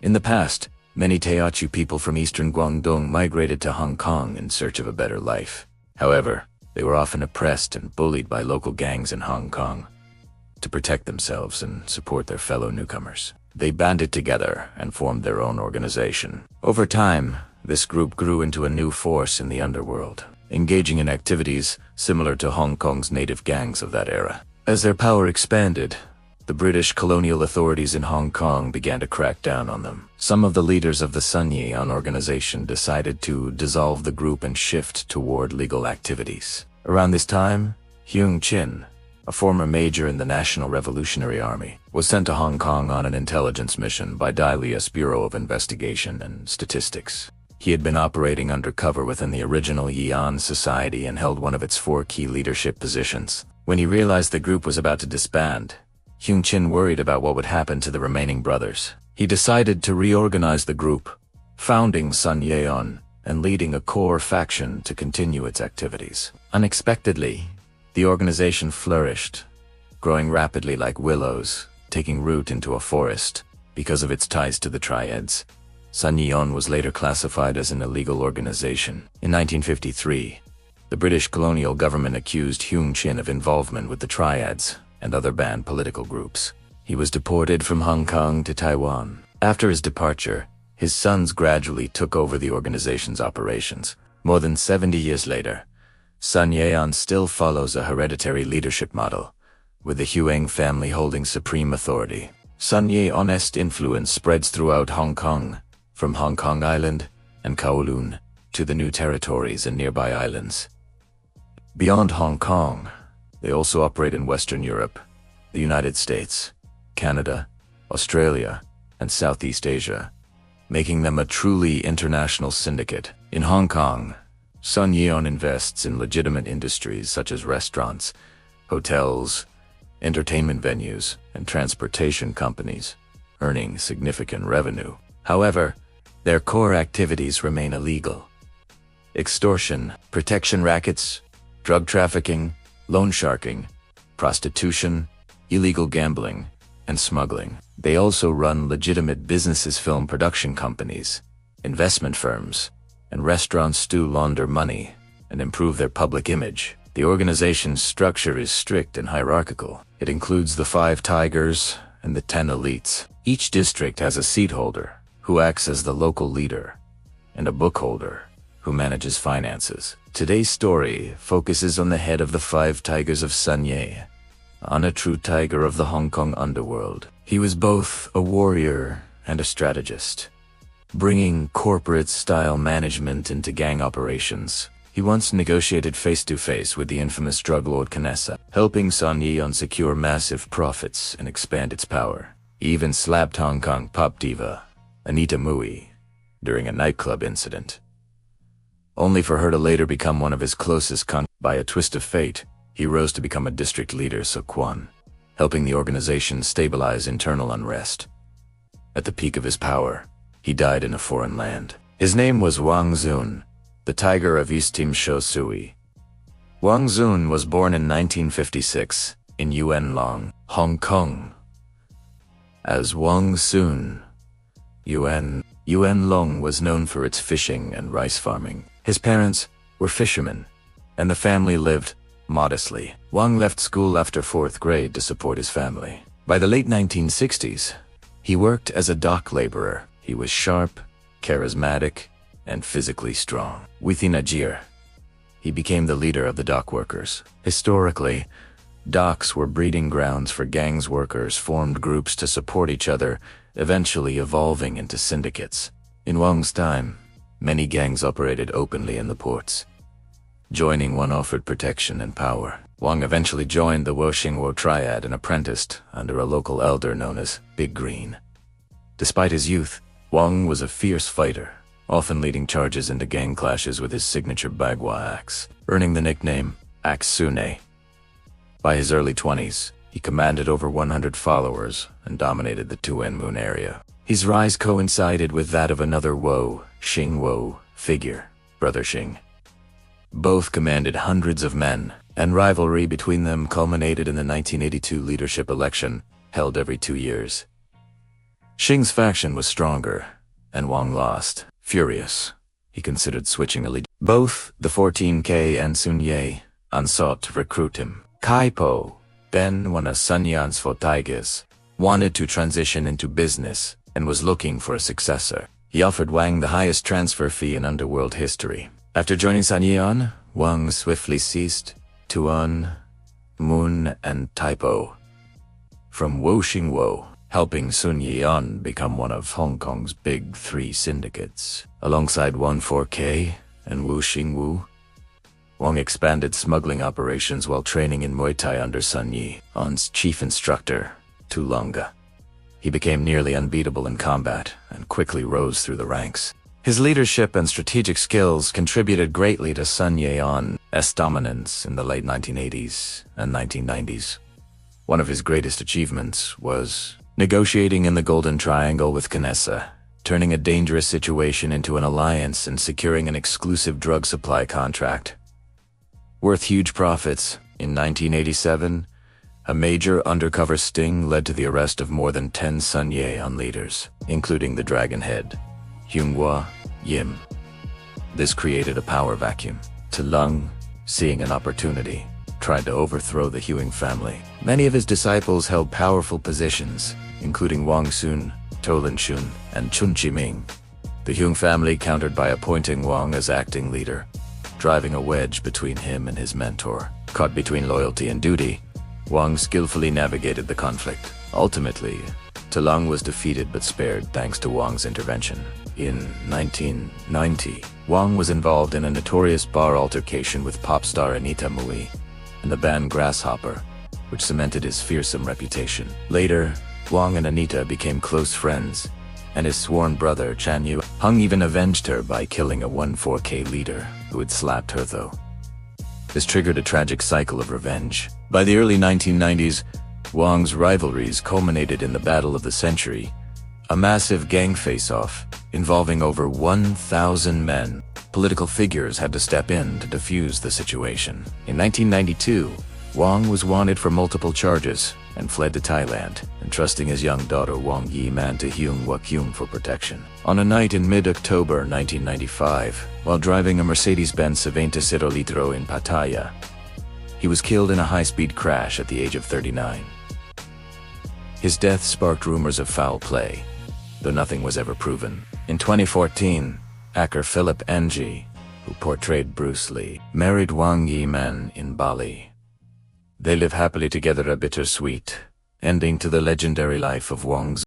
In the past, many Teochew people from eastern Guangdong migrated to Hong Kong in search of a better life. However, they were often oppressed and bullied by local gangs in Hong Kong. To protect themselves and support their fellow newcomers, they banded together and formed their own organization. Over time, this group grew into a new force in the underworld, engaging in activities similar to Hong Kong's native gangs of that era. As their power expanded, the British colonial authorities in Hong Kong began to crack down on them. Some of the leaders of the Sun Yee On organization decided to dissolve the group and shift toward legal activities. Around this time, Heung Chin, a former major in the National Revolutionary Army, was sent to Hong Kong on an intelligence mission by Dalia's Bureau of Investigation and Statistics. He had been operating undercover within the original Yee On Society and held one of its 4 key leadership positions. When he realized the group was about to disband, Heung Chin worried about what would happen to the remaining brothers. He decided to reorganize the group, founding Sun Yee On and leading a core faction to continue its activities. Unexpectedly, the organization flourished, growing rapidly like willows, taking root into a forest because of its ties to the Triads. Sun Yee On was later classified as an illegal organization. In 1953, the British colonial government accused Heung Chin of involvement with the Triads and other banned political groups. He was deported from Hong Kong to Taiwan. After his departure, his sons gradually took over the organization's operations. More than 70 years later, Sun Yee On still follows a hereditary leadership model, with the Hoang family holding supreme authority. Sun Yee On's influence spreads throughout Hong Kong, from Hong Kong Island and Kowloon to the new territories and nearby islands. Beyond Hong Kong, they also operate in Western Europe, the United States, Canada, Australia, and Southeast Asia, making them a truly international syndicate. In Hong Kong, Sun Yee On invests in legitimate industries such as restaurants, hotels, entertainment venues, and transportation companies, earning significant revenue. However, their core activities remain illegal. Extortion, protection rackets, drug trafficking, loan sharking, prostitution, illegal gambling, and smuggling. They also run legitimate businesses, film production companies, investment firms, and restaurants to launder money and improve their public image. The organization's structure is strict and hierarchical. It includes the 5 tigers and the 10 elites. Each district has a seat holder, who acts as the local leader, and a bookholder, who manages finances. Today's story focuses on the head of the 5 tigers of Sun Yee On, a true tiger of the Hong Kong underworld. He was both a warrior and a strategist, bringing corporate-style management into gang operations. He once negotiated face-to-face with the infamous drug lord Kanessa, helping Sun Yee On secure massive profits and expand its power. He even slapped Hong Kong pop diva Anita Mui during a nightclub incident, only for her to later become one of his closest By a twist of fate, he rose to become a district leader, So Quan, helping the organization stabilize internal unrest. At the peak of his power, he died in a foreign land. His name was Wang Zun, the tiger of East Tim Sho Sui. Wang Zun was born in 1956 in Yuen Long, Hong Kong, as Wang Sun. Yuen Long was known for its fishing and rice farming. His parents were fishermen, and the family lived modestly. Wang left school after 4th grade to support his family. By the late 1960s, he worked as a dock laborer. He was sharp, charismatic, and physically strong. Within a year, he became the leader of the dock workers. Historically, docks were breeding grounds for gangs. Workers formed groups to support each other, eventually evolving into syndicates. In Wang's time, many gangs operated openly in the ports. Joining one offered protection and power. Wang eventually joined the Wo Triad and apprenticed under a local elder known as Big Green. Despite his youth, Wang was a fierce fighter, often leading charges into gang clashes with his signature Bagua axe, earning the nickname Axe Sune. By his early 20s, he commanded over 100 followers and dominated the Tuen Moon area. His rise coincided with that of another Xing Wo figure, Brother Xing. Both commanded hundreds of men, and rivalry between them culminated in the 1982 leadership election, held every 2 years. Xing's faction was stronger, and Wong lost. Furious, he considered switching allegiance. Both the 14K and Sun Yee On sought to recruit him. Kai Po, then one of Sun Yee On's tigers, wanted to transition into business and was looking for a successor. He offered Wang the highest transfer fee in Underworld history. After joining Sun Yee On, Wang swiftly seized Tuan, Moon, and Taipo from Wo Xingwo, helping Sun Yee On become one of Hong Kong's big three syndicates. Alongside 14K and Wu Xingwu, Wong expanded smuggling operations while training in Muay Thai under Sun Yee On's chief instructor, Tu Longa. He became nearly unbeatable in combat and quickly rose through the ranks. His leadership and strategic skills contributed greatly to Sun Yee On's dominance in the late 1980s and 1990s. One of his greatest achievements was negotiating in the Golden Triangle with Canessa, turning a dangerous situation into an alliance and securing an exclusive drug supply contract. Worth huge profits, in 1987, a major undercover sting led to the arrest of more than 10 Sun Yee On leaders, including the Dragon Head, Heung Yim. This created a power vacuum. Lung, seeing an opportunity, tried to overthrow the Heung family. Many of his disciples held powerful positions, including Wang Sun, Tolan Chun, and Chun Chiming. The Heung family countered by appointing Wang as acting leader, driving a wedge between him and his mentor. Caught between loyalty and duty, Wang skillfully navigated the conflict. Ultimately, Lung was defeated but spared thanks to Wang's intervention. In 1990, Wang was involved in a notorious bar altercation with pop star Anita Mui and the band Grasshopper, which cemented his fearsome reputation. Later, Wang and Anita became close friends, and his sworn brother Chan Yu Hung even avenged her by killing a 14K leader who had slapped her though. This triggered a tragic cycle of revenge. By the early 1990s, Wang's rivalries culminated in the Battle of the Century, a massive gang face-off involving over 1,000 men. Political figures had to step in to defuse the situation. In 1992, Wang was wanted for multiple charges and fled to Thailand, entrusting his young daughter Wang Yi-man to Heung Wak-yung for protection. On a night in mid-October 1995, while driving a Mercedes-Benz Saventa Litro in Pattaya, he was killed in a high-speed crash at the age of 39. His death sparked rumors of foul play, though nothing was ever proven. In 2014, actor Philip Ng, who portrayed Bruce Lee, married Wang Yi-man in Bali. They live happily together, a bittersweet ending to the legendary life of Wang's